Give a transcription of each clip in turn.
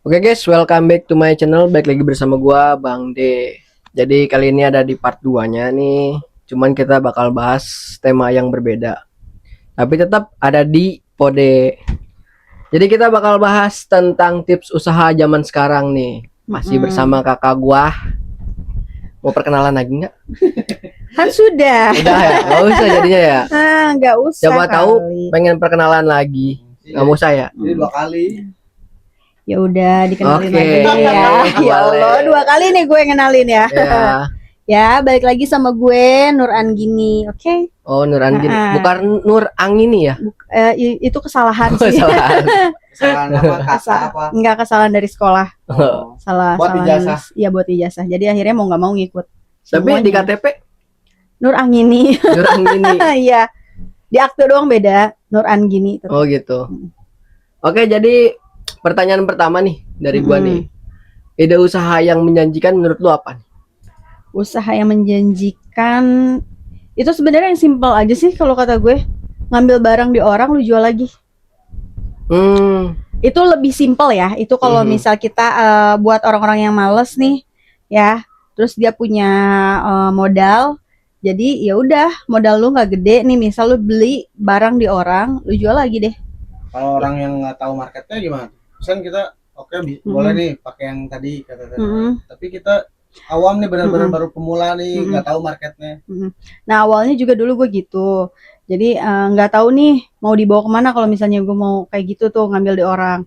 Oke guys, welcome back to my channel. Baik lagi bersama gua Bang D. Jadi kali ini ada di part 2-nya nih. Cuman kita bakal bahas tema yang berbeda. Tapi tetap ada di Pode. Jadi kita bakal bahas tentang tips usaha zaman sekarang nih. Masih bersama kakak gua. Mau perkenalan lagi nggak? Kan sudah. Udah ya, nggak usah jadinya ya. Nggak usah. Coba tahu pengen perkenalan lagi. Nggak mau saya. Jadi 2 kali. Ya udah dikenalin Oke. lagi ya. Ya Allah, 2 kali nih gue ngenalin ya. Ya. Ya, balik lagi sama gue Nur Anggini, oke? Oh, Nur Anggini. Bukan Nur Angini ya? Itu kesalahan Oh, sih. salah. Kesalahan apa? Kata apa? Enggak, kesalahan dari sekolah. Oh. Salah Buat ijazah. nulis. Iya, buat ijazah. Jadi akhirnya mau nggak mau ngikut. Tapi di Semuanya. KTP Nur Anggini. Nur Anggini. Iya. Di akte doang beda, Nur Anggini tetap. Oh gitu. Oke, jadi pertanyaan pertama nih dari gua nih. Ide usaha yang menjanjikan menurut lu apa nih? Usaha yang menjanjikan itu sebenarnya yang simpel aja sih kalau kata gue. Ngambil barang di orang lu jual lagi. Itu lebih simpel ya. Itu kalau misal kita buat orang-orang yang males nih ya, terus dia punya modal. Jadi ya udah, modal lu nggak gede nih, misal lu beli barang di orang, lu jual lagi deh. Kalau orang yang nggak tahu marketnya gimana? Misalnya kita boleh nih pakai yang tadi kata tadi. Tapi kita awam nih benar-benar baru pemula nih, nggak tahu marketnya. Nah awalnya juga dulu gue gitu. Jadi nggak tahu nih mau dibawa kemana kalau misalnya gue mau kayak gitu tuh ngambil di orang.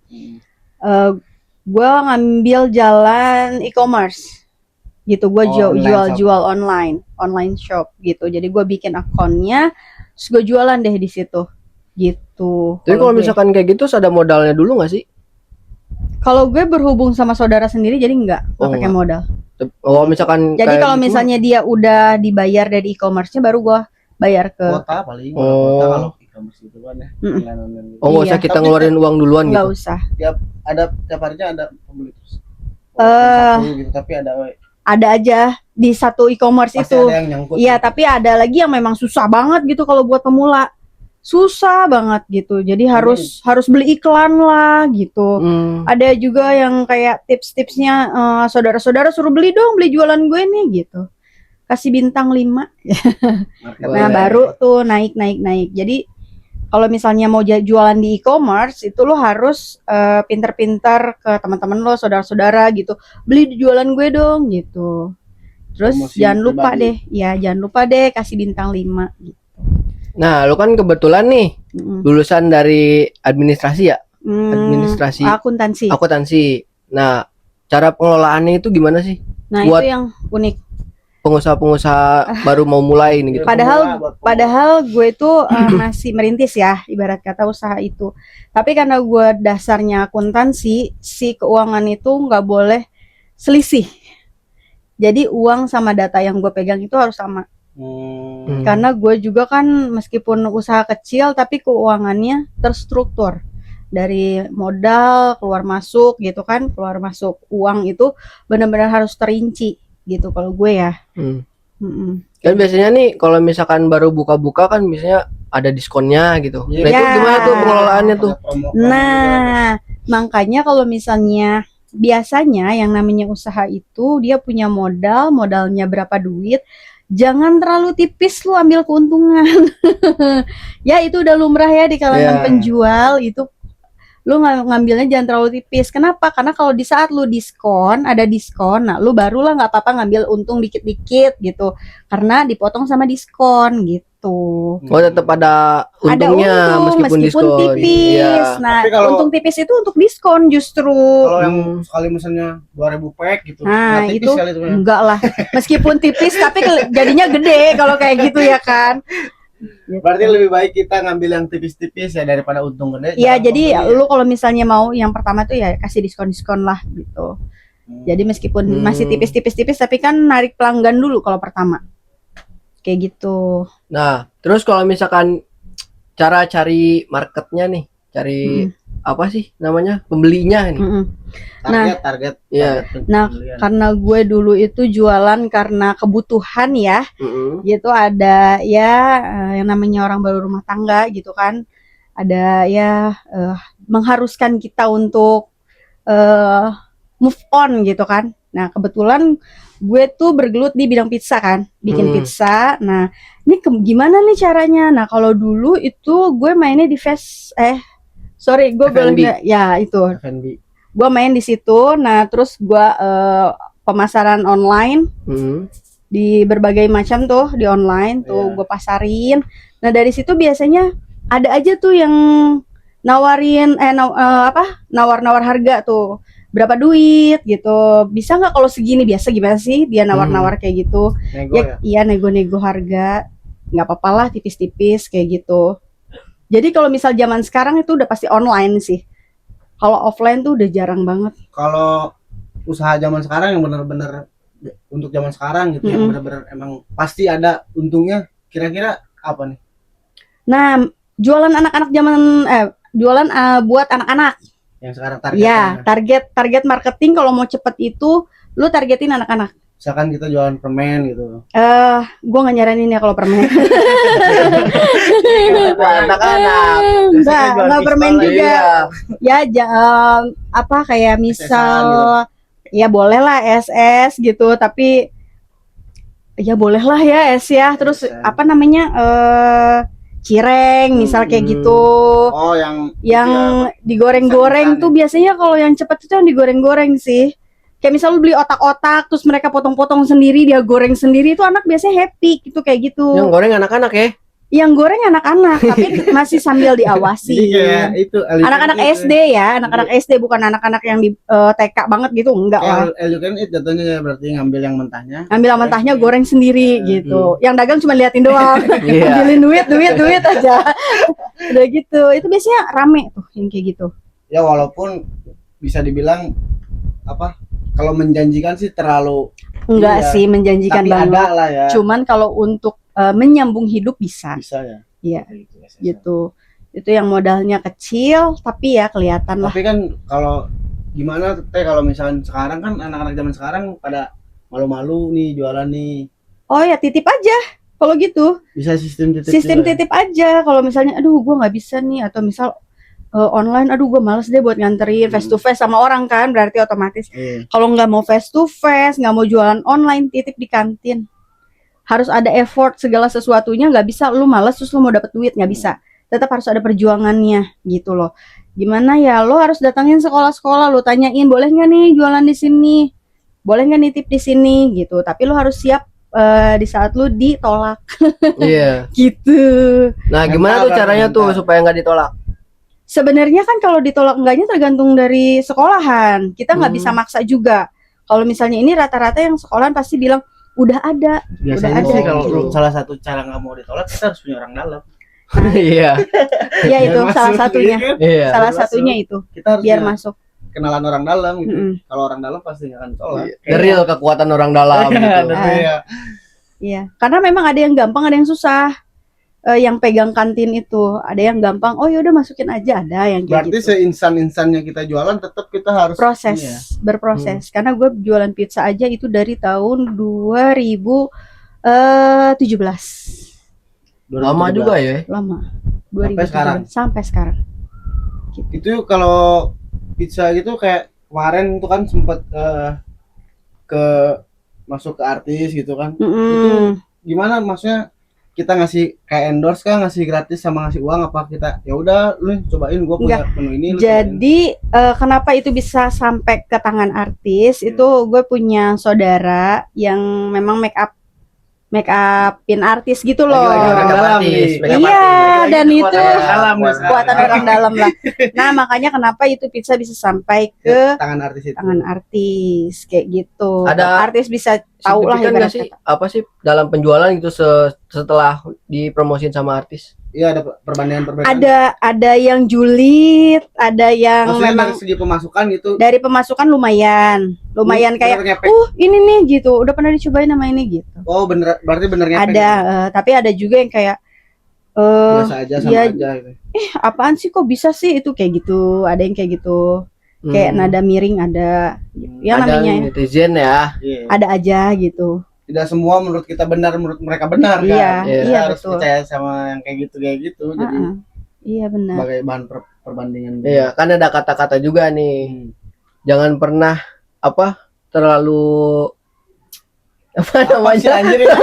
Gue ngambil jalan e-commerce gitu. Gue jual online shop gitu. Jadi gue bikin akunnya, terus gue jualan deh di situ gitu. Tapi kalau misalkan kayak gitu ada modalnya dulu nggak sih? Kalau gue berhubung sama saudara sendiri jadi nggak pakai modal. Oh misalkan. Jadi kalau misalnya dia udah dibayar dari e-commerce-nya baru gue bayar ke Kuota paling. Kuota kalau e-commerce gitu kan ya. Oh nggak usah kita ngeluarin uang duluan gitu. Nggak usah. Tiap harinya ada pembeli terus. Gitu, tapi ada aja di satu e-commerce pasti itu. ada yang nyangkut. Iya, tapi ada lagi yang memang susah banget gitu kalau buat pemula. Susah banget gitu. Jadi harus beli iklan lah gitu. Ada juga yang kayak tips-tipsnya saudara-saudara suruh beli dong, beli jualan gue nih gitu. Kasih bintang 5. Nah, baru tuh naik. Jadi kalau misalnya mau jualan di e-commerce itu lo harus pinter-pinter ke teman-teman lo, saudara-saudara gitu. Beli di jualan gue dong gitu. Terus Promosi jangan lupa pribadi. deh kasih bintang 5 gitu. Nah, lu kan kebetulan nih lulusan dari administrasi ya? Administrasi. Akuntansi. Nah, cara pengelolaannya itu gimana sih? Nah, buat itu yang unik. Pengusaha-pengusaha baru mau mulai ini gitu. Padahal gue itu masih merintis ya, ibarat kata usaha itu. Tapi karena gue dasarnya akuntansi, si keuangan itu nggak boleh selisih. Jadi uang sama data yang gue pegang itu harus sama. Karena gue juga kan meskipun usaha kecil tapi keuangannya terstruktur. Dari modal keluar masuk gitu kan, keluar masuk uang itu benar-benar harus terinci gitu kalau gue ya. Kan biasanya nih kalau misalkan baru buka-buka kan biasanya ada diskonnya gitu. Nah itu gimana tuh pengelolaannya tuh? Nah makanya kalau misalnya biasanya yang namanya usaha itu dia punya modalnya berapa duit, jangan terlalu tipis lu ambil keuntungan. Ya itu udah lumrah ya di kalangan penjual itu. Lu ngambilnya jangan terlalu tipis. Kenapa? Karena kalau di saat lu ada diskon, nah lu barulah nggak apa-apa ngambil untung dikit-dikit gitu. Karena dipotong sama diskon gitu. Oh tetap ada untungnya meskipun diskon tipis. Iya. Nah untung tipis itu untuk diskon justru. Kalau yang sekali misalnya 2000 pack gitu. Nah itu enggak lah. Meskipun tipis tapi jadinya gede kalau kayak gitu ya kan. Berarti lebih baik kita ngambil yang tipis-tipis ya daripada untung gede. Iya, jadi lu kalau misalnya mau yang pertama tuh ya kasih diskon-diskon lah gitu. Jadi meskipun masih tipis-tipis tapi kan narik pelanggan dulu kalau pertama. Kayak gitu. Nah, terus kalau misalkan cara cari marketnya nih, cari apa sih namanya? Pembelinya nih. Target. Nah, karena gue dulu itu jualan karena kebutuhan ya. Gitu ada ya yang namanya orang baru rumah tangga gitu kan. Ada ya mengharuskan kita untuk move on gitu kan. Nah kebetulan gue tuh bergelut di bidang pizza kan, bikin pizza. Nah ini gimana nih caranya? Nah kalau dulu itu gue mainnya di gue belum ya itu. F&B. Gue main di situ. Nah terus gue pemasaran online di berbagai macam tuh di online tuh gue pasarin. Nah dari situ biasanya ada aja tuh yang nawarin nawar-nawar harga tuh. Berapa duit gitu, bisa nggak kalau segini, biasa gimana sih dia nawar-nawar kayak gitu. Iya nego-nego harga, nggak apa-apa lah tipis-tipis kayak gitu. Jadi kalau misal zaman sekarang itu udah pasti online sih, kalau offline tuh udah jarang banget. Kalau usaha zaman sekarang yang benar-benar untuk zaman sekarang gitu, yang benar-benar emang pasti ada untungnya, kira-kira apa nih? Nah jualan anak-anak jualan buat anak-anak. Yang sekarang targetnya. Ya, target marketing kalau mau cepet itu lu targetin anak-anak. Misalkan kita jualan permen gitu. Gue nggak nyaranin ya kalau permen. Anak-anak. Nggak permen juga. Ya, kayak misal ya boleh lah SS gitu, tapi ya boleh lah ya es ya. Terus apa namanya cireng misal kayak gitu. Oh yang digoreng-goreng tuh biasanya kalau yang cepat itu yang digoreng-goreng sih. Kayak misal lu beli otak-otak terus mereka potong-potong sendiri, dia goreng sendiri, itu anak biasanya happy gitu kayak gitu. Yang goreng anak-anak ya? Yang goreng anak-anak tapi masih sambil diawasi. Itu anak-anak SD ya, anak-anak SD bukan anak-anak yang di TK banget gitu, enggak lah. Jatuhnya ya berarti ngambil yang mentahnya. Ngambil yang mentahnya goreng sendiri gitu. Yang dagang cuma liatin doang. Ambilin duit aja. Udah gitu. Itu biasanya rame tuh yang kayak gitu. Ya walaupun bisa dibilang kalau menjanjikan sih terlalu enggak sih menjanjikan tapi banget. Ada lah ya. Cuman kalau untuk menyambung hidup bisa. Bisa ya. Iya. Gitu. Itu yang modalnya kecil tapi ya kelihatan lah. Tapi kan kalau gimana kalau misalnya sekarang kan anak-anak zaman sekarang pada malu-malu nih jualan nih. Oh ya titip aja kalau gitu. Bisa sistem titip. Sistem titip aja. Kalau misalnya aduh gue nggak bisa nih, atau misal online aduh gue males deh buat nganterin face to face sama orang kan, berarti otomatis kalau nggak mau face to face, nggak mau jualan online, titip di kantin. Harus ada effort segala sesuatunya, nggak bisa lu males terus lu mau dapet duit, nggak bisa. Tetap harus ada perjuangannya gitu loh. Gimana ya, lo harus datangin sekolah-sekolah, lo tanyain boleh nggak nih jualan di sini, boleh nggak nitip di sini gitu. Tapi lo harus siap di saat lo ditolak. Iya. Gitu. Nah gimana tuh caranya tuh supaya nggak ditolak? Sebenarnya kan kalau ditolak enggaknya tergantung dari sekolahan. Kita nggak bisa maksa juga. Kalau misalnya ini rata-rata yang sekolahan pasti bilang udah ada. Biasanya udah ada sih kalau gitu. salah satu cara nggak mau ditolak, kita harus punya orang dalam. Iya. Iya itu salah satunya. Iya. Salah satunya itu. Kita harus biar masuk. Kenalan orang dalam gitu. Kalau orang dalam pasti nggak akan ditolak. Real kekuatan orang dalam gitu. Iya. Karena memang ada yang gampang, ada yang susah. Yang pegang kantin itu ada yang gampang, oh yaudah masukin aja, ada yang kayak berarti gitu. seinsan-insannya kita jualan tetap kita harus berproses. Karena gue jualan pizza aja itu dari tahun 2017. Lama juga ya? Lama. 2017 sampai sekarang. Gitu. Itu kalau pizza gitu kayak kemarin itu kan sempat ke masuk ke artis gitu kan. Itu gimana maksudnya? Kita ngasih kayak endorse kah, ngasih gratis sama ngasih uang, apa kita ya udah lu cobain, gua punya menu ini. Jadi kenapa itu bisa sampai ke tangan artis? Itu gue punya saudara yang memang make upin artis gitu loh. Iya, dan itu buatan orang dalam lah. Nah makanya kenapa itu pizza bisa sampai ke tangan artis itu. Tangan artis kayak gitu. Ada artis bisa tahu lah ya sih apa sih dalam penjualan gitu setelah dipromosin sama artis. Iya, ada perbandingan. Ada yang julid, ada yang maksudnya memang dari segi pemasukan gitu. Dari pemasukan lumayan kayak ini nih gitu, udah pernah dicobain nama ini gitu. Oh bener, berarti bener ngepek. Ada tapi ada juga yang kayak biasa aja sama aja gitu. Apaan sih kok bisa sih itu kayak gitu, ada yang kayak gitu. Kayak nada miring ada yang ada namanya netizen ya. Ada aja gitu. Tidak semua menurut kita benar, menurut mereka benar kan. Iya, harus betul. percaya sama yang kayak gitu. Jadi iya benar. sebagai bahan perbandingan. Iya, kan ada kata-kata juga nih. jangan pernah terlalu Apa sih namanya anjir itu?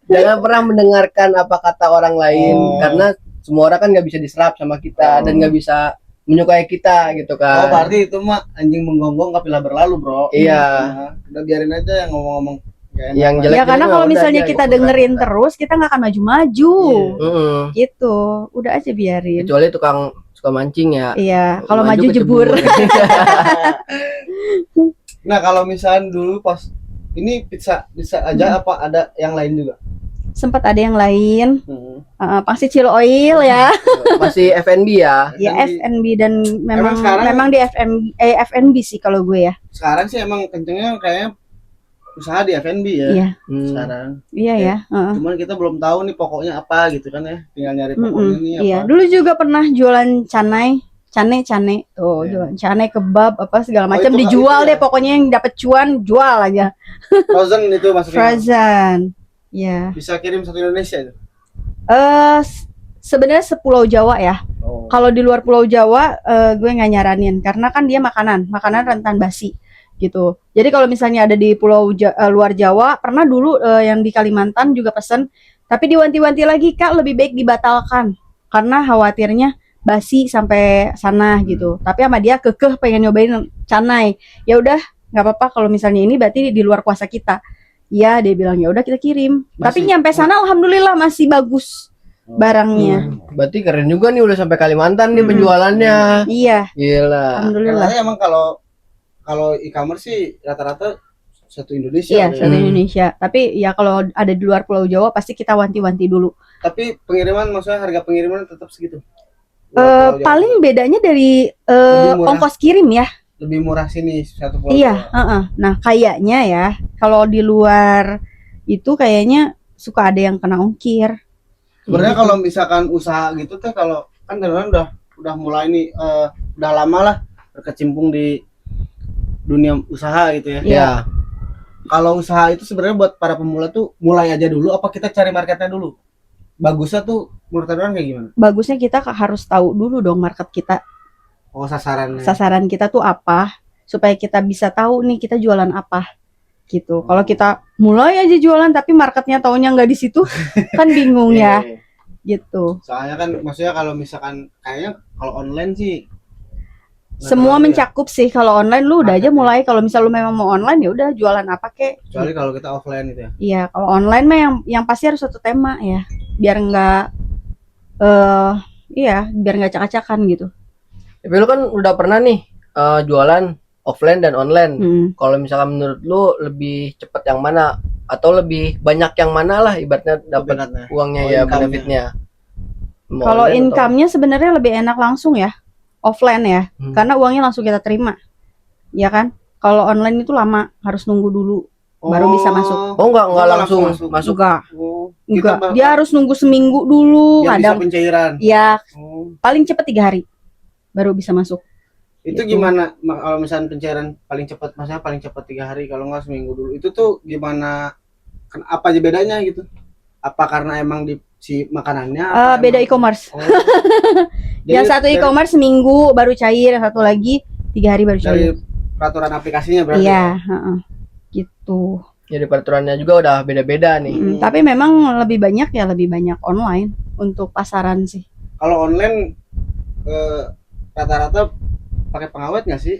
jangan pernah mendengarkan apa kata orang lain Oh. karena semua orang kan nggak bisa diserap sama kita dan nggak bisa menyukai kita gitu Oh, kan. berarti itu mah anjing menggonggong kapilah berlalu, Bro. Iya. Nah, udah biarin aja yang ngomong-ngomong gak enak. Yang lah. jelek Ya karena mah kalau udah misalnya aja, kita gitu. dengerin terus, kita nggak akan maju-maju. Mm-mm. Gitu. Udah aja biarin. Kecuali tukang suka mancing ya. Iya, kalau maju ke jebur. Nah, kalau misalnya dulu pas ini pizza aja apa ada yang lain juga? Sempat ada yang lain, pangsit Cilo Oil ya. Masih F&B ya. Ya F&B dan memang sekarang- memang di F&B sih kalau gue ya. Sekarang sih emang kencengnya kayaknya usaha di F&B ya. Iya. Sekarang. Iya ya. heeh. Cuman kita belum tahu nih pokoknya apa gitu kan ya. Tinggal nyari pokoknya nih apa. Iya, dulu juga pernah jualan cane tuh, Iya. jualan cane kebab apa segala Oh, macam itu- dijual itu ya? deh, pokoknya yang dapat cuan jual aja. Frozen itu maksudnya. Frozen. Ya. Bisa kirim satu Indonesia itu. Sebenarnya sepulau Jawa ya. Oh. Kalau di luar Pulau Jawa, gue nggak nyaranin karena kan dia makanan rentan basi gitu. Jadi kalau misalnya ada di luar Jawa, pernah dulu yang di Kalimantan juga pesen, tapi diwanti-wanti lagi Kak, lebih baik dibatalkan karena khawatirnya basi sampai sana gitu. Tapi sama dia kekeh pengen nyobain canai. Ya udah, nggak apa-apa kalau misalnya ini berarti di luar kuasa kita. Iya, dia bilang ya udah kita kirim. Tapi Masih- nyampe sana alhamdulillah masih bagus barangnya. Berarti keren juga nih udah sampai Kalimantan nih penjualannya. Iya, Gila. alhamdulillah. Karena emang kalau e-commerce sih rata-rata satu Indonesia. Iya, ya. satu Indonesia. Tapi ya kalau ada di luar Pulau Jawa pasti kita wanti-wanti dulu. Tapi pengiriman maksudnya harga pengiriman tetap segitu. Pulau Jawa. Paling bedanya dari Lebih murah. ongkos kirim ya. Lebih murah sini satu pulau. Iya, Jawa. heeh. Nah, kayaknya ya kalau di luar itu kayaknya suka ada yang kena ongkir. Sebenarnya kalau misalkan usaha gitu tuh kalau kan kadang-kadang udah mulai nih udah lama lah berkecimpung di dunia usaha gitu ya. Ya. Kalau usaha itu sebenarnya buat para pemula tuh mulai aja dulu apa kita cari marketnya dulu? Bagusnya tuh menurut kalian kayak gimana? Bagusnya kita harus tahu dulu dong market kita, Oh, sasarannya. sasaran kita tuh apa, supaya kita bisa tahu nih kita jualan apa gitu. Kalau kita mulai aja jualan tapi marketnya taunya nggak di situ, kan bingung ya Iya. gitu. Soalnya kan maksudnya kalau misalkan kayaknya kalau online sih nggak Semua terlalu ya. mencakup sih. Kalau online lu udah aja Market ya. mulai. Kalau misal lu memang mau online ya udah jualan apa kek. Kecuali kalau kita offline gitu ya. Iya, kalau online mah yang pasti harus satu tema ya, biar nggak biar nggak acak-acakan gitu. Tapi lu kan udah pernah nih jualan offline dan online. Kalau misalkan menurut lu lebih cepat yang mana atau lebih banyak yang mana lah ibaratnya dapat Benefitnya. uangnya Oh, ya income-nya. benefitnya. Mau Kalau online atau- income-nya sebenarnya lebih enak langsung ya, offline ya, karena uangnya langsung kita terima, ya kan? Kalau online itu lama, harus nunggu dulu, baru bisa masuk. Oh enggak Oh, langsung langsung masuk. Enggak, Oh, enggak. kita Dia harus nunggu seminggu dulu, biar bisa kadang. pencairan. Ya, Oh. paling cepat 3 hari, baru bisa masuk. Itu Gitu. gimana kalau misalnya pencairan paling cepat, maksudnya paling cepat 3 hari kalau nggak seminggu dulu. Itu tuh gimana? Apa aja bedanya gitu? Apa karena emang di si makanannya? apa Beda emang- e-commerce. Oh. Yang satu e-commerce seminggu baru cair, yang satu lagi 3 hari baru dari cair. peraturan aplikasinya berarti. Iya, ya? gitu. Jadi peraturannya juga udah beda-beda nih. Tapi memang lebih banyak online untuk pasaran sih. Kalau online rata-rata pakai pengawet nggak sih?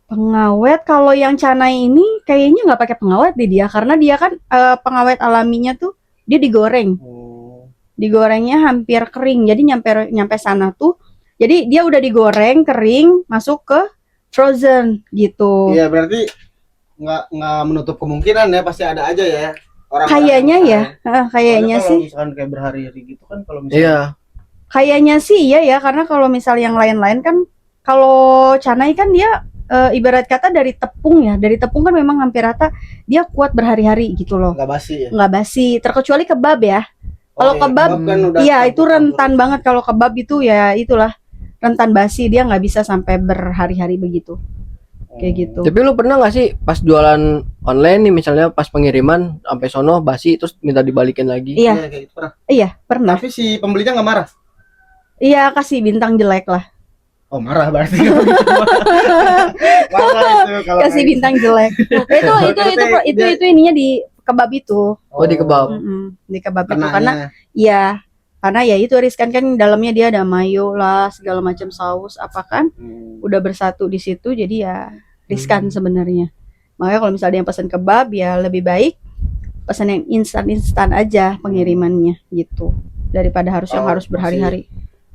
Pengawet kalau yang canai ini kayaknya nggak pakai pengawet deh dia, karena dia kan pengawet alaminya tuh dia digoreng. Oh. Digorengnya hampir kering. Jadi nyampe sana tuh jadi dia udah digoreng kering masuk ke frozen gitu. Iya, berarti nggak menutup kemungkinan ya, pasti ada aja ya orang. Kayaknya ya, kayaknya Kalau sih. misalkan kayak berhari-hari gitu kan kalau misalnya. Iya. Kayaknya sih iya ya, karena kalau misal yang lain-lain kan, kalau canai kan dia ibarat kata dari tepung ya, dari tepung kan memang hampir rata dia kuat berhari-hari gitu loh, Nggak basi ya. nggak basi, terkecuali kebab ya. Kalau Oke, kebab, kan udah iya itu campur-campur. rentan banget. Kalau kebab itu ya itulah rentan basi, dia nggak bisa sampai berhari-hari begitu, kayak gitu. Tapi lu pernah nggak sih pas jualan online nih misalnya pas pengiriman sampai sono basi terus minta dibalikin lagi? Iya, Iya, kayak gitu pernah. iya pernah. Tapi si pembelinya nggak marah. Iya kasih bintang jelek lah. Oh, marah berarti kalau gitu. Marah itu kalau Kasih kayak bintang jelek. Itu ininya di kebab itu. Oh, di kebab. Di kebab itu kenanya. karena ya itu riskan kan, dalamnya dia ada mayo lah segala macam saus apa kan, udah bersatu di situ, jadi ya riskan sebenarnya. Makanya kalau misalnya yang pesan kebab ya lebih baik pesan yang instan aja pengirimannya gitu, daripada yang harus berhari-hari.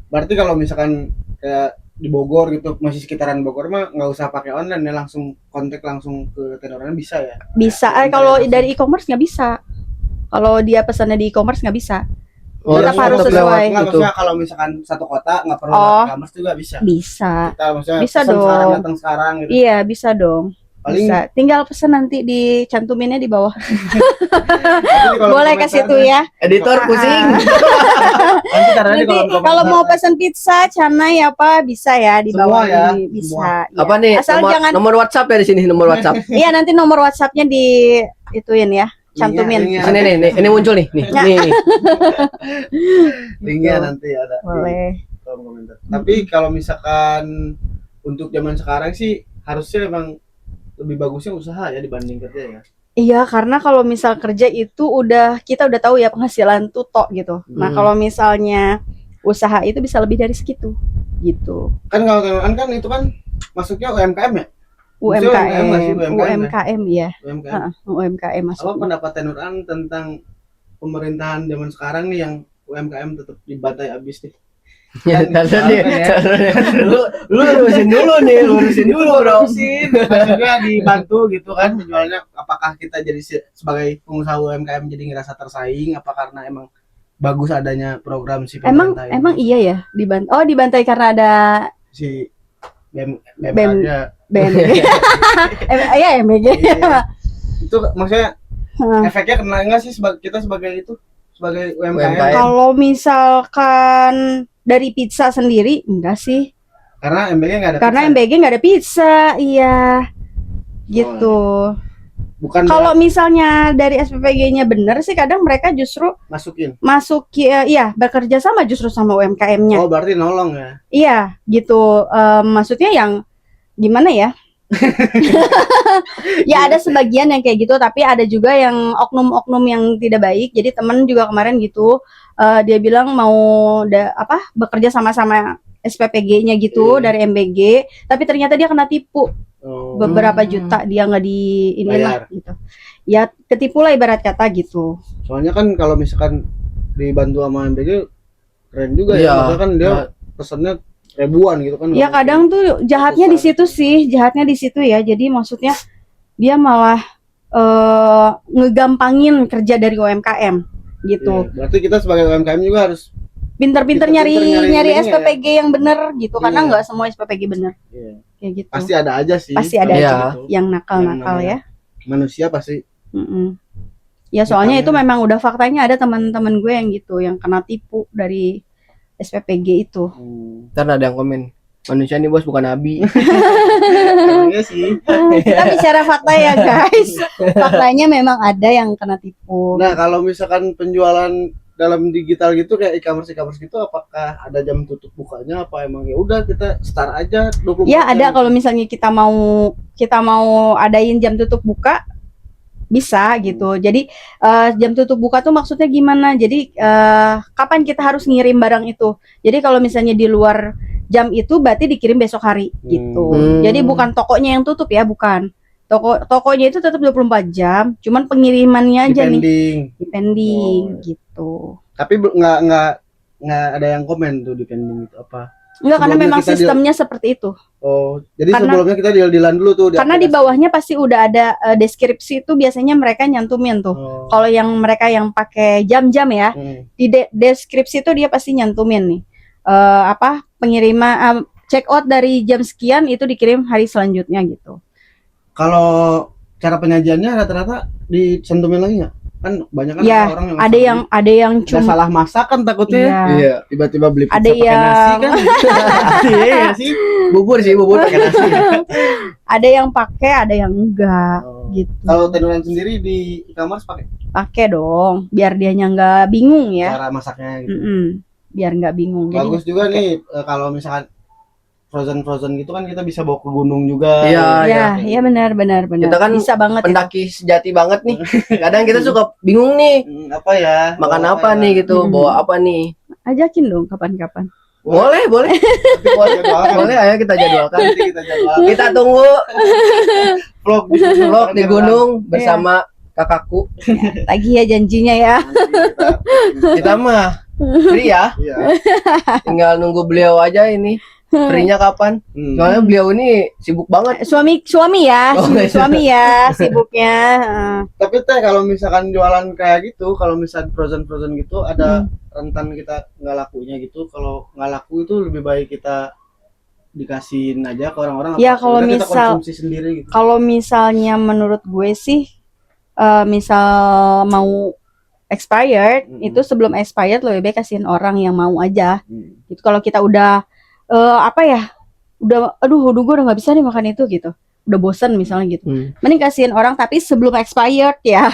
Berarti kalau misalkan kayak di Bogor gitu, masih sekitaran Bogor mah nggak usah pakai online ya, langsung kontak langsung ke tendernya bisa ya? Bisa. Kalau dari e-commerce nggak bisa. Kalau dia pesannya di e-commerce nggak bisa. Oh, Tetap langsung harus tetap lewat sesuai. Nggak, gitu. maksudnya kalau misalkan satu kota nggak perlu e-commerce juga bisa. Bisa. Kita maksudnya Bisa pesan sekarang, dong. datang sekarang gitu. Iya, bisa dong. Paling Bisa. Tinggal pesan nanti dicantuminnya di bawah. nanti kalau Boleh komentar ke situ ya. Editor pusing. Nanti taruh aja Nanti kalau kalau mau pesan pizza, canai apa bisa ya di Semua bawah ya, ini. Bisa. semua. Iya. Apa nih? Asal Nomor, jangan nomor WhatsApp ya di sini, nomor WhatsApp. iya, nanti nomor WhatsApp-nya di ituin ya. Cantumin. Linknya. Sini nih, ini muncul nih, nih. Linknya nanti ada. Boleh. Di kolom komentar. Tapi kalau misalkan untuk zaman sekarang sih harusnya emang lebih bagusnya usaha ya dibanding kerja ya. Iya, karena kalau misal kerja itu kita udah tahu ya penghasilan tuh tok gitu. Nah, kalau misalnya usaha itu bisa lebih dari segitu gitu. Kan kalau teman kan itu kan masuknya UMKM ya? UMKM, nggak sih? UMKM ya. UMKM. UMKM Apa masuk. pendapat Tenuran tentang pemerintahan zaman sekarang nih yang UMKM tetap dibantai abis nih? Ya, taruh nih. Lu lurusin dulu nih, lurusin dulu bro. Maksudnya dibantu gitu kan penjualannya. Apakah kita jadi sebagai pengusaha UMKM jadi ngerasa tersaing? Apa karena emang bagus adanya program si pemerintah ini? Emang iya ya dibantai karena ada Si BEM aja. BNG. Iya MBG. Iya. Itu maksudnya efeknya kena enggak sih kita sebagai UMKM? Kalau misalkan dari pizza sendiri enggak sih. Karena MBG nggak ada. Karena pizza. MBG nggak ada pizza, iya. Gitu. Bukan Kalau misalnya dari SPPG-nya bener sih, kadang mereka justru masuk iya bekerja sama justru sama UMKM-nya. Oh, berarti nolong ya? Iya, gitu. Maksudnya yang gimana ya? Ya ada sebagian yang kayak gitu, tapi ada juga yang oknum-oknum yang tidak baik. Jadi temen juga kemarin gitu, dia bilang mau bekerja sama-sama SPPG-nya gitu dari MBG, tapi ternyata dia kena tipu. Beberapa juta dia nggak di inilah gitu. Ya ketipu lah ibarat kata gitu. Soalnya kan kalau misalkan dibantu sama MBG keren juga ya. Maksudnya kan dia pesannya ribuan gitu kan. Ya kadang tuh jahatnya di situ sih, ya. Jadi maksudnya dia malah ngegampangin kerja dari UMKM gitu. Iya, berarti kita sebagai UMKM juga harus pinter-pinter nyari SPPG yang bener gitu, karena nggak semua SPPG bener. Iya. Kayak gitu. Pasti ada aja sih. Pasti ada aja yang nakal-nakal ya. Manusia pasti. Ya soalnya itu memang udah faktanya, ada teman-teman gue yang gitu, yang kena tipu dari SPPG itu. Ntar ada yang komen, manusia ini bos bukan nabi. Iya sih. Kita bicara fakta ya guys. Faktanya memang ada yang kena tipu. Nah kalau misalkan penjualan dalam digital gitu kayak e-commerce gitu, apakah ada jam tutup bukanya apa emang ya udah kita start aja 24 ya jam? Ada, kalau misalnya kita mau adain jam tutup buka bisa gitu. Jadi jam tutup buka tuh maksudnya gimana? Jadi kapan kita harus ngirim barang itu? Jadi kalau misalnya di luar jam itu berarti dikirim besok hari gitu. Jadi bukan tokonya yang tutup ya, bukan. Tokonya itu tetap 24 jam, cuman pengirimannya aja depending gitu. Tapi nggak ada yang komen tuh depending itu apa? Enggak, karena memang sistemnya seperti itu. Oh, jadi sebelumnya kita deal-dealan dulu tuh. Karena di bawahnya pasti udah ada deskripsi itu, biasanya mereka nyantumin tuh. Kalau yang mereka yang pakai jam-jam ya, di deskripsi itu dia pasti nyantumin nih. Pengiriman check out dari jam sekian itu dikirim hari selanjutnya gitu. Kalau cara penyajiannya rata-rata dicantumin lagi nggak? Kan banyak kan ya, orang yang ada yang cuma salah masak kan takutnya. Iya. Tiba-tiba beli pizza ada pakai nasi kan. Iya sih. Bubur pakai nasi. Ada yang pakai, ada yang enggak gitu. Kalau Tenuran sendiri di e-commerce pakai dong, biar dianya nggak bingung ya. Cara masaknya gitu. Biar nggak bingung. Bagus jadi, juga nih kalau misalkan frozen gitu kan kita bisa bawa ke gunung juga. Iya, Iya benar. Kita kan bisa banget ya. pendaki sejati banget nih. Kadang kita suka bingung nih, Apa ya? makan bawa apa nih ya? gitu, bawa apa nih. Ajakin dong kapan-kapan. Boleh. Nanti boleh jadwalkan. Boleh, ayo kita jadwalkan. Nanti kita jadwalkan. Kita tunggu Vlog di gunung. vlog di Kan, gunung bersama kakakku. Lagi ya janjinya ya. nanti Kita mah free ya, Iya. tinggal nunggu beliau aja ini. Free-nya kapan? Soalnya beliau ini sibuk banget. Suami ya, Oh, iya. suami ya sibuknya. Tapi teh kalau misalkan jualan kayak gitu, kalau misalkan frozen gitu ada rentan kita nggak lakunya gitu. Kalau nggak laku itu lebih baik kita dikasihin aja ke orang-orang. Ya, apa kalau sebenarnya kita misal- konsumsi sendiri gitu. Kalau misalnya menurut gue sih, misal mau expired, itu sebelum expired lebih baik kasihin orang yang mau aja. Gitu. Kalau kita udah aduh gue udah nggak bisa nih makan itu gitu, udah bosen misalnya gitu, mending kasihin orang tapi sebelum expired ya.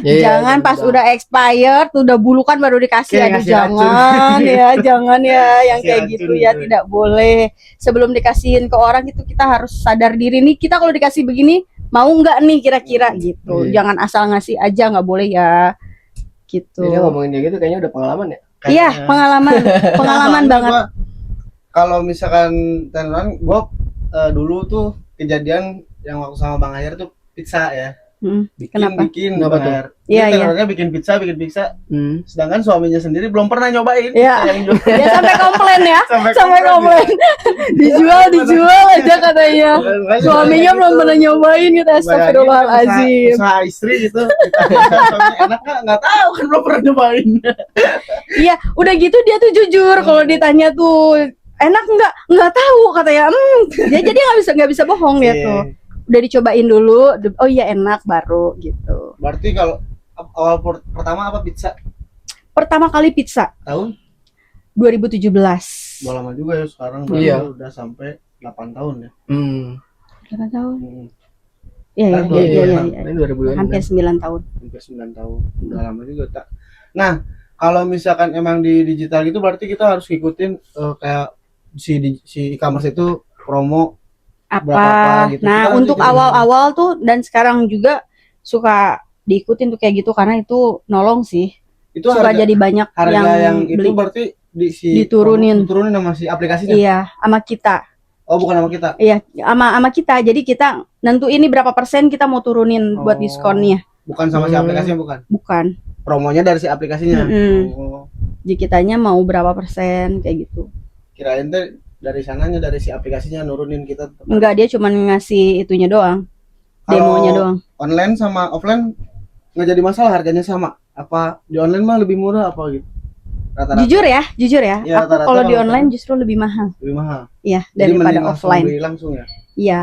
Iya. Jangan pas udah expired udah bulukan baru dikasih. Kayak Aduh ngasih jangan ya, jangan ya yang Ngasih kayak racun gitu ya, gitu. tidak boleh. Sebelum dikasihin ke orang itu kita harus sadar diri nih, kita kalau dikasih begini mau nggak nih kira-kira gitu. Iya. Jangan asal ngasih aja, nggak boleh ya gitu. Ini ngomongin dia gitu kayaknya udah pengalaman ya. Iya, Kayaknya. pengalaman Soalnya banget. gua, kalau misalkan tenan gue dulu tuh kejadian yang waktu sama Bang Ayer tuh pizza ya. Kenapa? Bikin Kenapa tuh? Bang Ayer. Iya, Jadi iya. tenornya bikin pizza. Sedangkan suaminya sendiri belum pernah nyobain. Iya. pizza yang jual. Ya sampai komplain ya, sampai komplain. komplain. dijual aja katanya. Suaminya belum pernah nyobain gitu. Astagfirullahaladzim. Usaha istri gitu. Suaminya enak nggak tahu kan belum pernah nyobain. Iya, udah gitu dia tuh jujur kalau ditanya tuh enak nggak tahu katanya. Dia jadi nggak bisa bohong dia Iya. tuh. Udah dicobain dulu, oh iya enak baru gitu. Berarti kalau awal pertama apa pizza? Pertama kali pizza Tahun? 2017. Udah lama juga ya sekarang. Iya. Udah sampai 8 tahun ya. Berapa tahun? Kan Iya. Ini 2000 Hampir 9 tahun. Hampir 9 tahun. Udah lama juga tak. Nah, kalau misalkan emang di digital gitu berarti kita harus ngikutin kayak si e-commerce itu promo berapa gitu. Nah, Kita untuk juga- awal-awal tuh dan sekarang juga suka diikutin tuh kayak gitu karena itu nolong sih. itu Suka harga, jadi banyak yang itu beli. berti Diturunin. diturunin sama si aplikasinya. Iya, sama kita. Oh, bukan sama kita. Iya, sama kita. Jadi kita nentuin ini berapa persen kita mau turunin buat Oh. diskonnya. Bukan sama si aplikasinya bukan. Bukan. Promonya dari si aplikasinya. Oh, Jadi kitanya mau berapa persen kayak gitu. kirain teh dari sananya dari si aplikasinya nurunin kita. Enggak, dia cuma ngasih itunya doang. Demonya Kalau doang. online sama offline nggak jadi masalah, harganya sama. Apa di online mah lebih murah apa gitu? Rata-rata Jujur ya. Iya, Aku rata-rata kalau di kalau online justru lebih mahal. lebih mahal. Iya, Jadi daripada mending langsung offline. beli langsung ya. Iya.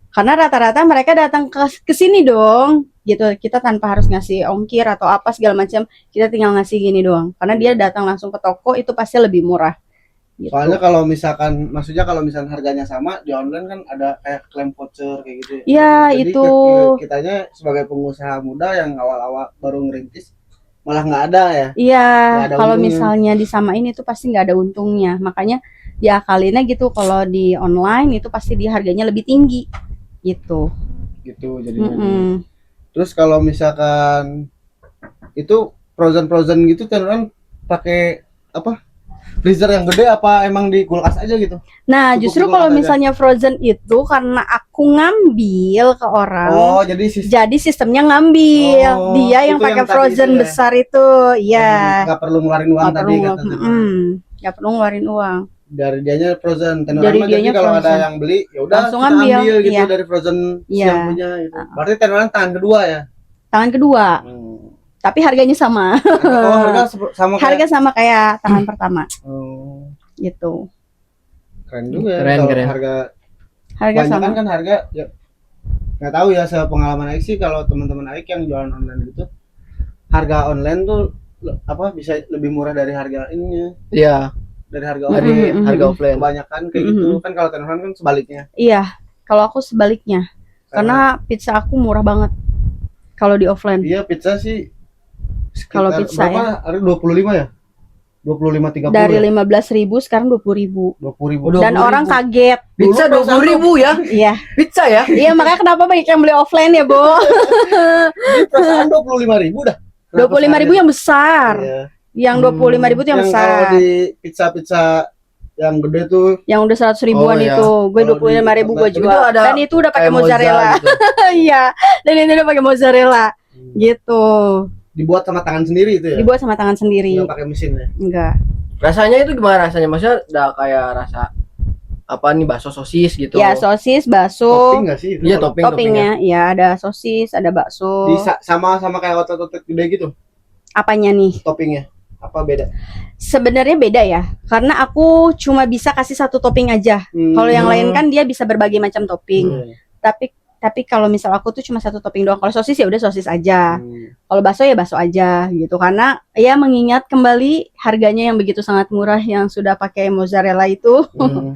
Karena rata-rata mereka datang ke sini dong, gitu. Kita tanpa harus ngasih ongkir atau apa segala macam, kita tinggal ngasih gini doang. Karena dia datang langsung ke toko itu pasti lebih murah. Gitu. Soalnya kalau misalkan harganya sama di online kan ada kayak klaim voucher kayak gitu. Iya, Jadi itu. kitanya sebagai pengusaha muda yang awal-awal baru ngerintis malah nggak ada ya. Iya, Nggak ada kalau untungnya. misalnya disamain itu pasti nggak ada untungnya. Makanya diakalinnya gitu. Kalau di online itu pasti dia harganya lebih tinggi, gitu. Gitu jadinya. Mm-mm. Terus kalau misalkan itu frozen gitu kan pakai apa? Freezer yang gede apa emang di kulkas aja gitu? Nah, Cukup justru di kalau kulkas aja. misalnya frozen itu karena aku ngambil ke orang. Oh, jadi Jadi sistemnya ngambil, Oh, dia yang itu pakai yang tadi frozen itu ya? besar itu, iya. nggak perlu ngeluarin uang Nggak tadi perlu, katanya. nggak perlu ngeluarin uang. Dari dianya frozen. Tenorama Dari jadi dianya kalau ada frozen. yang beli ya udah Langsung kita ambil, ambil gitu iya. dari frozen Iya. yang punya gitu. Berarti tenorama tangan kedua ya? Tangan kedua, tapi harganya sama. Oh, harga sama kayak. Harga sama kayak tangan pertama, Oh, gitu. keren juga ya. Keren, Kalau keren. harga Harga banyak sama. kan harga ya nggak tahu ya, sepengalaman Aik sih kalau teman-teman Aik yang jualan online gitu harga online tuh apa bisa lebih murah dari harga ininya, Iya, dari harga dari offline. harga offline. Kebanyakan kayak gitu kan, kalau telepon kan sebaliknya. Iya, kalau aku sebaliknya, karena pizza aku murah banget. Kalau di offline, Iya, pizza sih Kalau sekitar pizza berapa? Ada 25 ya? 25-30 Dari ya? 15.000 sekarang 20.000. 20.000. Udah. Dan 20.000. orang kaget. Pizza Dulu 20.000 ya? Iya. Pizza ya? Iya, makanya kenapa banyak yang beli offline ya, Bo? Ini perasaan 25.000 dah. 25.000 yang besar. Iya. Yang 25.000 itu yang Yang kalau besar. di pizza yang gede tuh Yang udah 100 ribuan Oh, iya. itu. Gue Kalau 25.000 gue di- jual. itu ada Dan itu udah pakai Kayak mozza mozzarella. gitu. Iya. Dan itu udah pakai mozzarella. Gitu. dibuat sama tangan sendiri itu ya? Dibuat sama tangan sendiri. Nggak pakai mesin ya? Enggak. Rasanya itu gimana rasanya? Maksudnya udah kayak rasa apa nih, bakso sosis gitu. Ya, sosis, bakso. Topping nggak sih? itu Iya, kalau- Toppingnya ya ada sosis, ada bakso. sama kayak otot-otot gede gitu Apanya nih? toppingnya. Apa beda? Sebenarnya beda ya. Karena aku cuma bisa kasih satu topping aja. Kalau yang lain kan dia bisa berbagai macam topping. Tapi kalau misal aku tuh cuma satu topping doang. Kalau sosis ya udah sosis aja. Kalau bakso ya bakso aja gitu. Karena ya mengingat kembali harganya yang begitu sangat murah yang sudah pakai mozzarella itu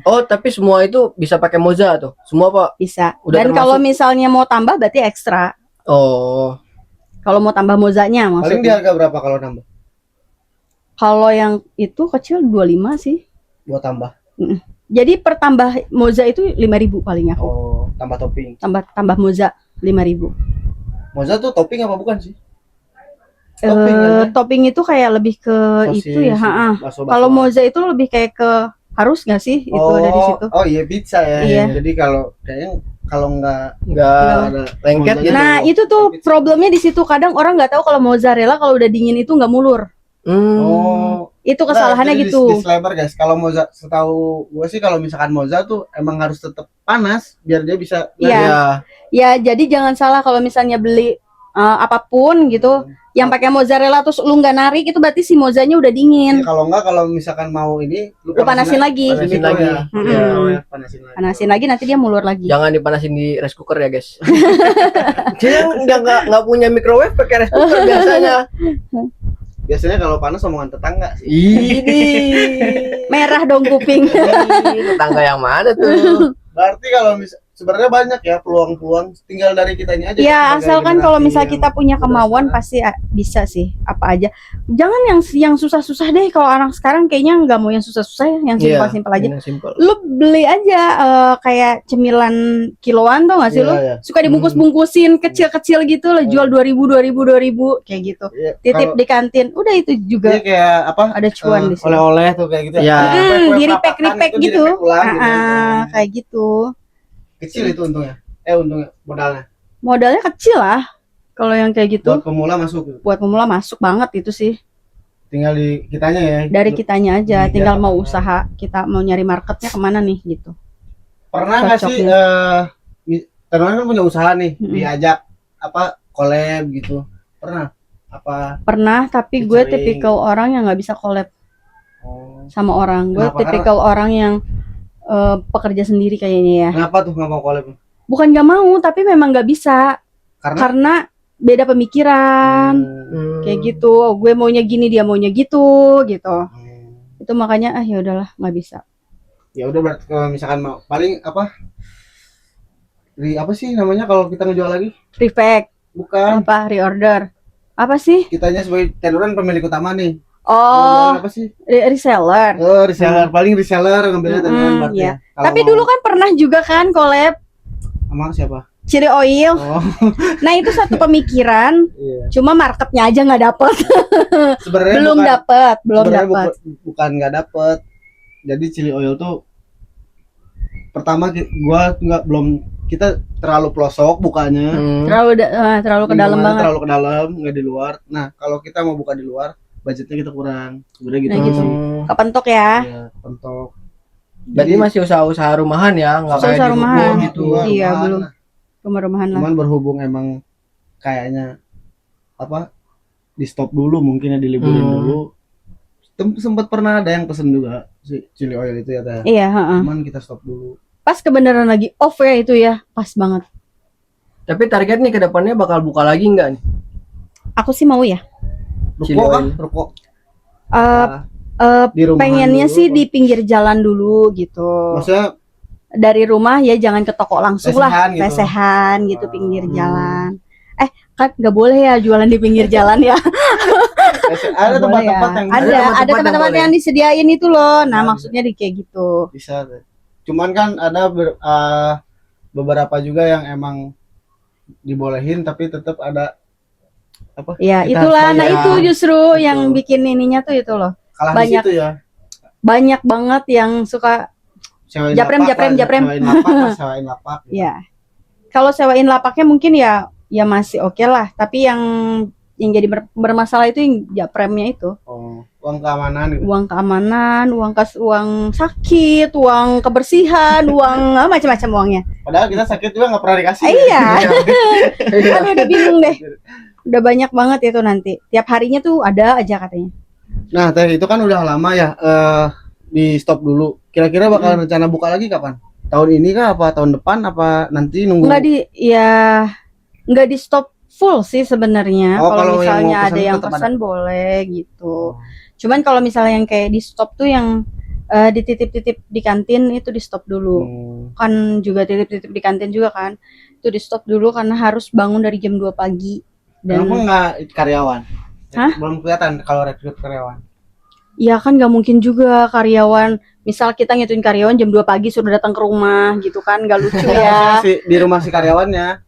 Oh, tapi semua itu bisa pakai mozza tuh. Semua Pak. bisa. Udah Dan termasuk- kalau misalnya mau tambah berarti ekstra. Oh. Kalau mau tambah mozzanya Paling di maksudnya. harga berapa kalau nambah? Kalau yang itu kecil 25 sih. Buat tambah. Jadi per tambah mozza itu 5.000 paling aku. Oh, tambah topping. Tambah mozza 5.000. Mozza tuh topping apa bukan sih? Topping kan? Topping itu kayak lebih ke Sosis, itu ya. bakso-bakso. Kalau mozza itu lebih kayak ke harus nggak sih itu ada di situ. Oh iya pizza ya. Iya. Jadi kalau kayaknya kalau nggak Enggak ada lengket mozzanya gitu. Nah itu tuh problemnya di situ. Kadang orang nggak tahu kalau mozzarella kalau udah dingin itu nggak mulur. Oh, Itu kesalahannya nah, jadi gitu. disclaimer guys, kalau mozza setahu gue sih kalau misalkan mozza tuh emang harus tetap panas biar dia bisa Iya. Ya jadi jangan salah kalau misalnya beli apapun gitu, yang pakai mozzarella terus lu nggak narik itu berarti si mozzanya udah dingin. Ya, kalau enggak kalau misalkan mau ini Lu panasin lagi. Panasin Gitu lagi. ya. Mm-mm. Iya, panasin lagi. Panasin lagi nanti dia mulur lagi. Jangan dipanasin di rice cooker ya, guys. Dia nggak punya microwave pakai rice cooker biasanya. Biasanya kalau panas omongan tetangga sih. Ini Merah dong kuping. tetangga yang mana tuh? Berarti kalau sebenarnya banyak ya peluang-peluang, tinggal dari kitanya aja. Ya sebagai asalkan kalau generasi misalnya yang kita punya kemauan berusaha. pasti bisa sih apa aja. Jangan yang susah-susah deh. Kalau anak sekarang kayaknya nggak mau yang susah-susah ya, yang simpel-simpel aja. Yang simple. Lu beli aja kayak cemilan kiloan tuh nggak sih Iya, lu? iya. Suka dibungkus-bungkusin kecil-kecil gitu lah, jual 2.000 kayak gitu. Iya, Titip kalau di kantin. Udah itu dia juga kayak apa? ada cuan di situ. Oleh-oleh tuh kayak gitu. Iya. Kue-kue Di perapakan repack itu gitu. di-repack ulang gitu. Kayak gitu. Kecil itu untungnya. Untungnya modalnya. Modalnya kecil lah. Kalau yang kayak gitu Buat pemula masuk. buat pemula masuk banget itu sih. Tinggal di kitanya ya. Dari kitanya aja, Iya, tinggal mau apa-apa. usaha, kita mau nyari marketnya kemana nih gitu. Pernah nggak sih teman kan punya usaha nih, diajak apa collab gitu? Pernah? Apa? Pernah, tapi gue Featuring. tipikal orang yang nggak bisa collab Oh. sama orang. Gue Kenapa? tipikal orang yang pekerja sendiri kayaknya ya. Kenapa tuh nggak mau collab? Bukan nggak mau, tapi memang nggak bisa karena beda pemikiran kayak gitu. Oh, gue maunya gini, dia maunya gitu. Itu makanya ya udahlah nggak bisa. Ya udah berarti kalau misalkan mau paling apa? Apa sih namanya kalau kita ngejual lagi? Repack, Bukan. apa reorder, apa sih? Kitanya sebagai tenuran pemilik utama nih. Oh, Apa sih? reseller. Oh, reseller. Paling reseller ngambilnya tenuran berarti. Iya. Ya. Kalau Tapi mau- dulu kan pernah juga kan collab sama siapa? Chili Oil. Oh, Nah itu satu pemikiran, iya. cuma marketnya aja nggak dapet. Sebenarnya belum bukan- dapet, belum sebenarnya dapet. bukan nggak dapet. Jadi chili oil tuh pertama gua kita terlalu pelosok bukanya. Terlalu ke dalam Lingkungannya banget. terlalu ke dalam, nggak di luar. Nah kalau kita mau buka di luar, budgetnya kita kurang. Sebenarnya gitu. Nah, gitu. sih. Kepentok ya. Iya, pentok. Jadi masih usaha-usaha rumahan ya, nggak kayak Usaha di rumahan. ruko gitu. Iya, rumahan. belum. Rumah-rumahan lah. Cuman berhubung emang kayaknya apa di stop dulu, mungkin ya diliburin dulu. Sempat pernah ada yang pesen juga si chili oil itu ya teh. Iya, heeh. Cuman kita stop dulu. Pas kebenaran lagi off ya itu ya, pas banget. Tapi target nih ke depannya bakal buka lagi nggak nih? Aku sih mau ya. Chili Ruko oil. kan? Ruko. Eh, Di rumahan pengennya dulu, sih di pinggir jalan dulu gitu. maksudnya Dari rumah ya jangan ke toko langsung lah, Lesehan gitu. lesehan gitu pinggir jalan. Kan nggak boleh ya jualan di pinggir jalan ya. Ada Nggak boleh ya. tempat-tempat yang ada tempat-tempat yang disediain itu loh. Nah, maksudnya di kayak gitu. bisa. Cuman kan ada beberapa juga yang emang dibolehin tapi tetap ada apa? Ya, kita itulah. harus Nah, bayar. itu justru Gitu. yang bikin ininya tuh itu loh. Kalah banyak. di situ ya. Banyak banget yang suka Sewain Japrem. Sewain lapak lah, sewain lapak. Gitu. ya. Kalau sewain lapaknya mungkin ya masih oke lah, tapi yang jadi bermasalah itu yang japremnya itu. Oh, uang keamanan gitu. Uang keamanan, uang sakit, uang kebersihan, uang macam-macam uangnya. Padahal kita sakit juga nggak pernah dikasih. Iya. Aduh, udah bingung deh. Udah banyak banget itu nanti. Tiap harinya tuh ada aja katanya. Nah, teh itu kan udah lama ya di stop dulu. Kira-kira bakal rencana buka lagi kapan? Tahun ini kah apa tahun depan apa nanti nunggu? Nggak di stop full sih sebenarnya. Oh, kalau misalnya yang ada yang pesan boleh gitu. Cuman kalau misalnya yang kayak di stop tuh yang dititip-titip di kantin itu di stop dulu. Kan juga titip-titip di kantin juga kan. Itu di stop dulu karena harus bangun dari jam 2 pagi. Dan kenapa nggak karyawan? Hah? Belum kelihatan kalau rekrut karyawan. ya kan nggak mungkin juga karyawan. Misal kita ngituin karyawan jam 2 pagi sudah datang ke rumah gitu kan, nggak lucu ya. Di rumah si karyawannya.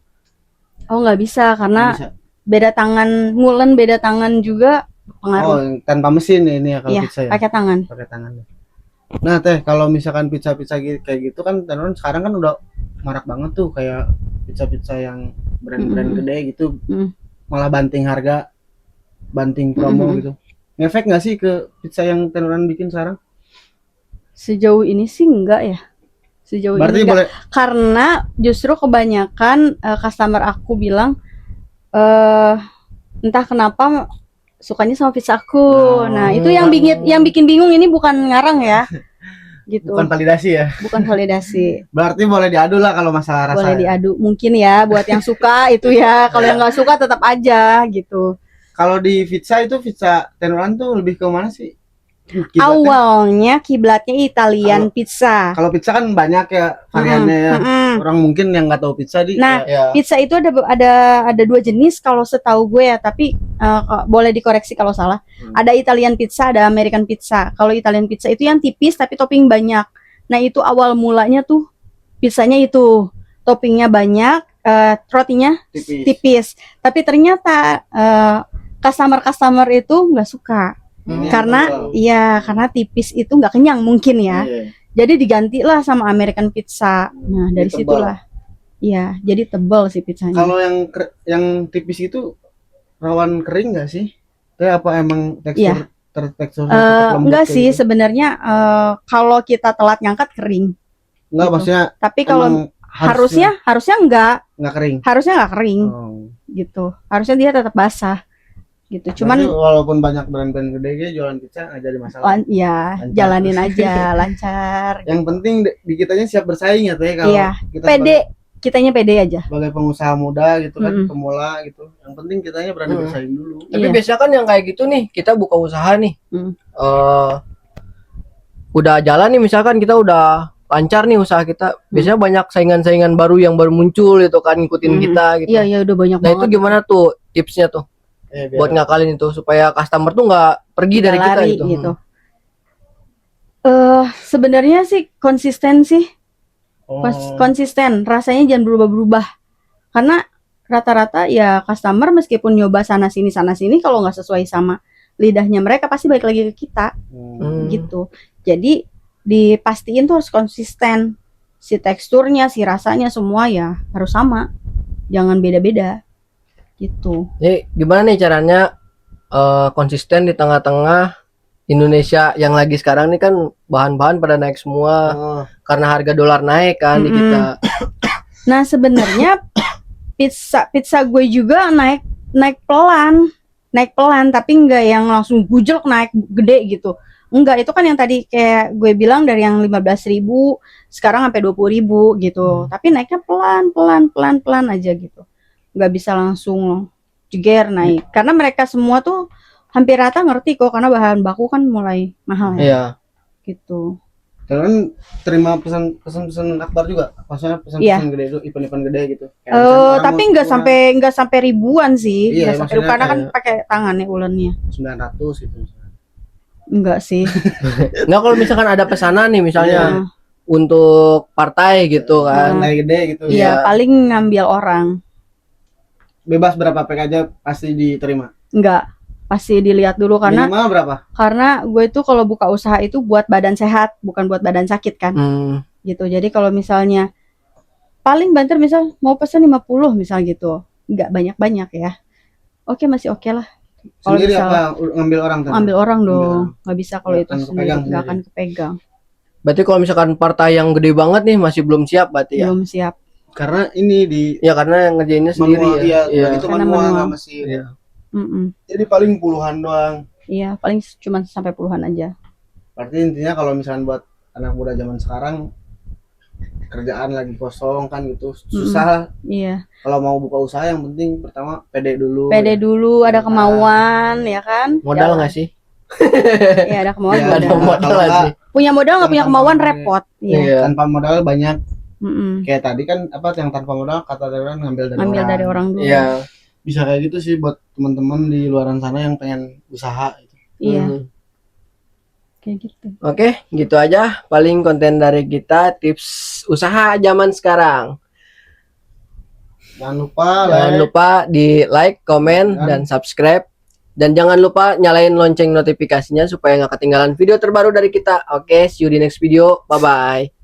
Oh nggak bisa karena Nggak bisa. beda tangan, ngulen beda tangan juga pengaruh. Oh, tanpa mesin ini ya kalau Iya, pizza ya. pakai tangan. Pakai tangan. Nah, teh kalau misalkan pizza-pizza kayak gitu kan sekarang kan udah marak banget tuh kayak pizza-pizza yang brand-brand gede gitu. Malah banting harga, banting promo gitu. Ngefek nggak sih ke pizza yang tenuran bikin sekarang? Sejauh ini sih enggak ya. Sejauh Berarti ini boleh. enggak. Karena justru kebanyakan customer aku bilang entah kenapa sukanya sama pizza aku. Nah, itu yang bikin bingung, ini bukan ngarang ya. Gitu. Bukan validasi ya. Bukan validasi. Berarti boleh diadu lah kalau masalah rasa. Boleh diadu mungkin ya buat yang suka itu ya. Kalau yang nggak suka tetap aja gitu. Kalau di pizza itu pizza tenuran tuh lebih ke mana sih? Kiblatnya? Awalnya kiblatnya Italian pizza. Kalau pizza kan banyak ya variannya ya. Orang mungkin yang nggak tahu pizza Nah, pizza itu ada dua jenis kalau setahu gue ya, tapi boleh dikoreksi kalau salah. Ada Italian pizza, ada American pizza. Kalau Italian pizza itu yang tipis tapi topping banyak. Nah, itu awal mulanya tuh pizzanya itu toppingnya banyak, rotinya tipis. Tapi ternyata customer itu nggak suka. Karena tipis itu nggak kenyang mungkin ya. Jadi digantilah sama American pizza. Nah, dari situlah. Iya, jadi tebal sih pizzanya. Kalau yang tipis itu rawan kering nggak sih? Kayak apa emang tekstur tekstur enggak sih sebenarnya kalau kita telat ngangkat kering. Enggak, maksudnya. Tapi kalau harusnya enggak kering. Harusnya enggak kering. Gitu. Harusnya dia tetap basah. Gitu. Cuman walaupun banyak brand-brand gede jualan pizza nggak jadi masalah. Jalanin aja lancar. Yang penting di kitanya siap bersaing ya teh kalau kita kitanya pede aja. Sebagai pengusaha muda gitu kan, pemula gitu. Yang penting kitanya berani bersaing dulu. Tapi biasanya kan yang kayak gitu nih, kita buka usaha nih. Udah jalan nih misalkan kita udah lancar nih usaha kita. Biasanya banyak saingan-saingan baru yang baru muncul itu kan ngikutin kita gitu. Iya, udah banyak banget. Nah, itu gimana tuh tipsnya tuh? Buat ngakalin itu supaya customer tuh nggak pergi dari kita gitu. Sebenarnya sih konsisten sih. Konsisten, rasanya jangan berubah-berubah. Karena rata-rata ya customer meskipun nyoba sana sini kalau nggak sesuai sama lidahnya mereka pasti balik lagi ke kita. Gitu. Jadi dipastiin tuh harus konsisten. Si teksturnya, si rasanya semua ya harus sama. Jangan beda-beda. Gitu. Jadi gimana nih caranya konsisten di tengah-tengah Indonesia yang lagi sekarang nih kan bahan-bahan pada naik semua karena harga dolar naik kan di kita. Nah, sebenarnya pizza gue juga naik pelan tapi enggak yang langsung gujlek naik gede gitu. Enggak, itu kan yang tadi kayak gue bilang dari yang 15.000 sekarang sampai 20.000 gitu. Tapi naiknya pelan aja gitu. Nggak bisa langsung jeger naik karena mereka semua tuh hampir rata ngerti kok karena bahan baku kan mulai mahal ya. Gitu. Dan kan terima pesan akbar juga, maksudnya pesan-pesan gede itu, event-event gede gitu. Kayak misalnya orang Tapi mau nggak sampai ribuan sih. Iya, Nggak sampai, maksudnya karena kan kayak- pakai tangan ya ulennya. 900 gitu misalnya. Enggak sih. Nggak, kalau misalkan ada pesanan nih misalnya Iya. untuk partai gitu kan. Partai gede gitu. Iya, paling ngambil orang. Bebas berapa pack aja pasti diterima. Enggak, pasti dilihat dulu karena Minimal berapa? gue itu kalau buka usaha itu buat badan sehat, bukan buat badan sakit kan. Gitu. Jadi kalau misalnya paling banter misal mau pesan 50 misal gitu. Enggak banyak-banyak ya. Oke, masih oke lah. Kalau Sendiri misal apa ngambil orang tadi? ngambil orang Ngambil dong. orang. Nggak bisa kalau Nggak itu akan sendiri, kepegang nggak sendiri. akan kepegang. Berarti kalau misalkan partai yang gede banget nih masih belum siap berarti ya. Belum siap. Karena ini di Ya karena yang ngerjainnya sendiri manual, ya. iya, itu Karena manual manual. nggak mesin. Iya. Mm-mm. Jadi paling puluhan doang. Iya, paling cuma sampai puluhan aja. Berarti intinya kalau misalnya buat anak muda zaman sekarang kerjaan lagi kosong kan gitu susah. Iya. Kalau mau buka usaha yang penting pertama pede dulu. Pede dulu, ada kemauan, ya kan? Modal Jalan. nggak sih? Iya, ada kemauan. Iya, ada modal. modal kalau nggak nggak, sih? Punya modal nggak punya Tanpa kemauan modal. repot. Iya. Iya. Tanpa modal banyak. Mm-mm. Kayak tadi kan apa yang tanpa modal kata orang ngambil dari Ambil orang. dari orang dulu. Iya. Bisa kayak gitu sih buat teman-teman di luaran sana yang pengen usaha gitu. Iya, Hmm. kayak gitu. Oke, gitu aja paling konten dari kita, tips usaha zaman sekarang. Jangan lupa Jangan like, lupa di like, komen, dan subscribe. Dan jangan lupa nyalain lonceng notifikasinya supaya nggak ketinggalan video terbaru dari kita. Oke, see you di next video. Bye-bye.